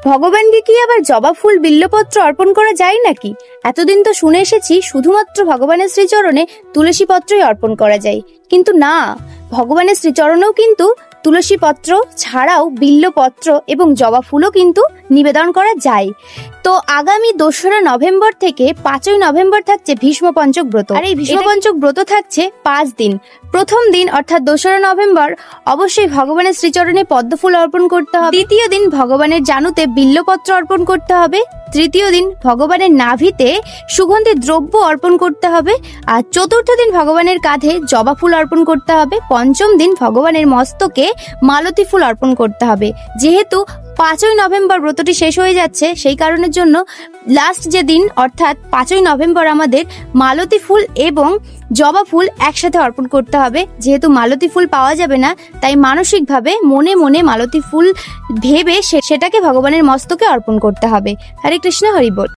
ভগবানকে কি আবার জবা ফুল বিল্লপত্র অর্পণ করা যায় নাকি? এতদিন তো শুনে এসেছি শুধুমাত্র ভগবানের শ্রীচরণে তুলসী পত্রই অর্পণ করা যায়, কিন্তু না, ভগবানের শ্রীচরণেও কিন্তু তুলসী পত্র ছাড়াও বিল্লপত্র এবং জবা ফুলও কিন্তু নিবেদন করা যায়। তো আগামী 2রা নভেম্বর থেকে 5ই নভেম্বর থাকছে ভীষ্ম পঞ্চক ব্রত। আর এই ভীষ্ম পঞ্চক ব্রত থাকছে 5 দিন। প্রথম দিন অর্থাৎ 2রা নভেম্বর অবশ্যই ভগবানের শ্রীচরণে পদ্মফুল অর্পণ করতে হবে। দ্বিতীয় দিন ভগবানের জানুতে বিল্লপত্র অর্পণ করতে হবে। তৃতীয় দিন ভগবানের নাভিতে সুগন্ধি দ্রব্য অর্পণ করতে হবে। আর চতুর্থ দিন ভগবানের কাঁধে জবা ফুল অর্পণ করতে হবে। পঞ্চম দিন ভগবানের মস্তকে মালতী ফুল অর্পণ করতে হবে। যেহেতু 5ই নভেম্বর ব্রতটি শেষ হয়ে যাচ্ছে, সেই কারণের জন্য লাস্ট যে দিন অর্থাৎ 5ই নভেম্বর আমাদের মালতী ফুল এবং জবা ফুল একসাথে অর্পণ করতে হবে। যেহেতু মালতী ফুল পাওয়া যাবে না, তাই মানসিকভাবে মনে মনে মালতী ফুল ভেবে সেটাকে ভগবানের মস্তকে অর্পণ করতে হবে। হরে কৃষ্ণ, হরি বল।